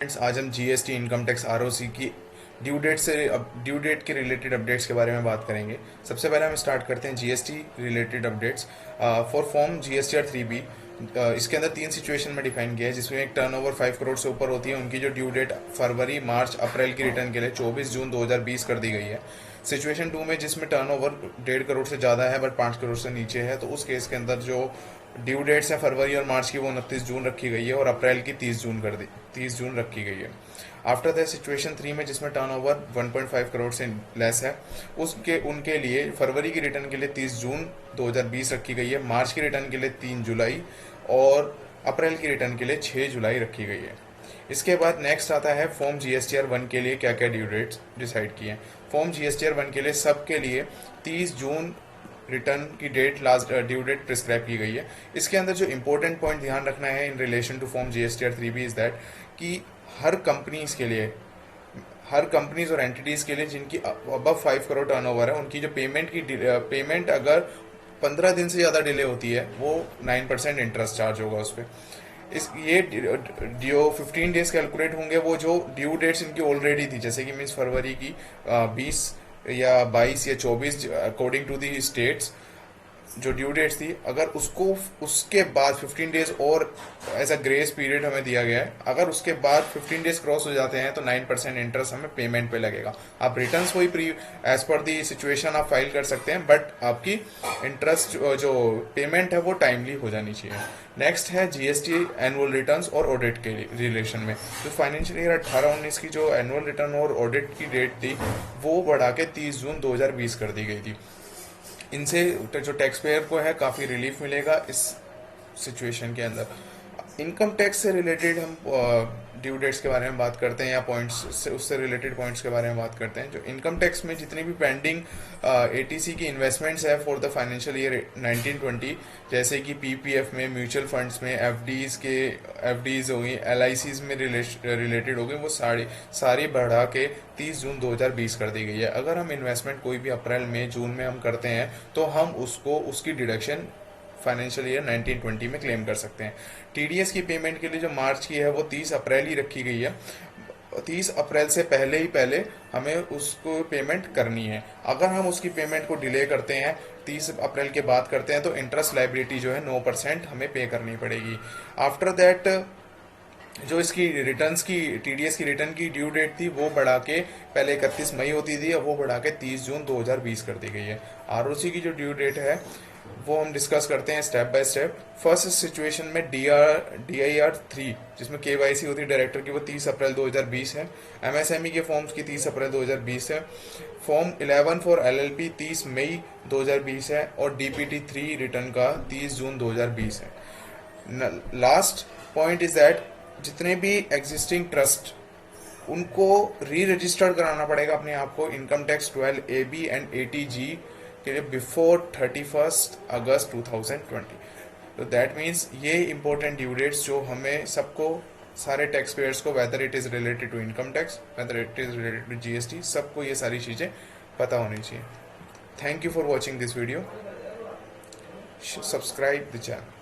Friends, आज हम GST income tax ROC की ड्यू डेट के रिलेटेड अपडेट्स के बारे में बात करेंगे। सबसे पहले हम स्टार्ट करते हैं GST related updates for form GSTR 3B। इसके अंदर तीन सिचुएशन में डिफाइन किया है, जिसमें एक टर्नओवर 5 करोड़ से ऊपर होती है, उनकी जो ड्यू डेट फरवरी, मार्च, अप्रैल की रिटर्न के लिए 24 जून 2020 कर दी गई है। सिचुएशन 2 में जिसमें टर्नओवर 1.5 करोड़ से ज़्यादा है बट 5 करोड़ से नीचे है, तो उस केस के अंदर जो ड्यू डेट्स हैं फरवरी और मार्च की वो 29 जून रखी गई है और अप्रैल की 30 जून रखी गई है। आफ्टर दैट सिचुएशन 3 में जिसमें टर्नओवर 1.5 करोड़ से लेस है, उसके उनके लिए फरवरी की रिटर्न के लिए 30 जून 2020 रखी गई है, मार्च की रिटर्न के लिए 3 जुलाई और अप्रैल की रिटर्न के लिए 6 जुलाई रखी गई है। इसके बाद नेक्स्ट आता है फॉर्म जीएसटीआर 1 के लिए क्या क्या ड्यू डेट्स डिसाइड किए हैं। फॉर्म जीएसटीआर 1 के लिए सबके लिए 30 जून रिटर्न की date, last due date prescribe की गई है। इसके अंदर जो इंपॉर्टेंट पॉइंट ध्यान रखना है in relation to form GSTR 3B is that कि हर कंपनीज के लिए, हर कंपनीज और एंटिटीज के लिए जिनकी अबव 5 करोड़ टर्नओवर है, उनकी जो पेमेंट अगर 15 दिन से ज़्यादा डिले होती है वो 9% इंटरेस्ट चार्ज होगा उस पर। इस ये जो 15 डेज कैलकुलेट होंगे वो जो ड्यू डेट्स इनकी ऑलरेडी थी, जैसे कि मीन्स फरवरी की 20 या 22 या 24 अकॉर्डिंग टू दी स्टेट्स जो ड्यू डेट्स थी, अगर उसको उसके बाद 15 डेज और एज अ ग्रेस पीरियड हमें दिया गया है, अगर उसके बाद 15 डेज क्रॉस हो जाते हैं तो 9% इंटरेस्ट हमें पेमेंट पे लगेगा। आप रिटर्न्स वही pre as per the situation आप फाइल कर सकते हैं, बट आपकी इंटरेस्ट जो पेमेंट है वो टाइमली हो जानी चाहिए। नेक्स्ट है जीएसटी एनुअल रिटर्न्स और ऑडिट के रिलेशन में। जो फाइनेंशियल ईयर 18-19 की जो एनुअल रिटर्न और ऑडिट की डेट थी वो बढ़ा के 30 जून 2020 कर दी गई थी। इनसे जो टैक्स पेयर को है काफ़ी रिलीफ मिलेगा इस सिचुएशन के अंदर। इनकम टैक्स से रिलेटेड हम ड्यू डेट्स के बारे में बात करते हैं या पॉइंट्स से, उससे रिलेटेड पॉइंट्स के बारे में बात करते हैं। जो इनकम टैक्स में जितनी भी पेंडिंग एटीसी की इन्वेस्टमेंट्स है फॉर द फाइनेंशियल ईयर 1920, जैसे कि पीपीएफ में, म्यूचुअल फंड्स में, एफडीज हो गई, एलआईसीज में रिलेटेड हो गई, वो सारी बढ़ा के 30 जून 2020 कर दी गई है। अगर हम इन्वेस्टमेंट कोई भी अप्रैल में, जून में हम करते हैं तो हम उसकी डिडक्शन फाइनेंशियल ईयर 1920 में क्लेम कर सकते हैं। टीडीएस की पेमेंट के लिए जो मार्च की है वो 30 अप्रैल ही रखी गई है। 30 अप्रैल से पहले हमें उसको पेमेंट करनी है। अगर हम उसकी पेमेंट को डिले करते हैं, 30 अप्रैल के बाद करते हैं, तो इंटरेस्ट लाइबिलिटी जो है 9% हमें पे करनी पड़ेगी। आफ्टर दैट जो इसकी रिटर्न्स की, टीडीएस की रिटर्न की ड्यू डेट थी वो बढ़ा के पहले 31 मई होती थी, अब वो बढ़ा के 30 जून 2020 कर दी गई है। आरओसी की जो ड्यू डेट है वो हम डिस्कस करते हैं step by step. First situation में DIR 3 जिसमें केवाईसी होती है डायरेक्टर की, वो 30 अप्रैल 2020 है। एमएसएमई के फॉर्म्स की 30 अप्रैल 2020 है। फॉर्म 11 फॉर एलएलपी 30 मई 2020 है और डीपीटी 3 रिटर्न का 30 जून 2020 है। लास्ट पॉइंट इज दैट जितने भी एग्जिस्टिंग ट्रस्ट उनको री रजिस्टर्ड कराना पड़ेगा अपने आप को income tax 12AB and 80G के लिए बिफोर 31 अगस्त 2020। तो दैट मीन्स ये इंपॉर्टेंट ड्यू डेट्स जो हमें सबको, सारे टैक्स पेयर्स को, whether it is related to income tax, whether it is related to GST, सबको ये सारी चीज़ें पता होनी चाहिए। Thank you for watching this video. Subscribe the channel.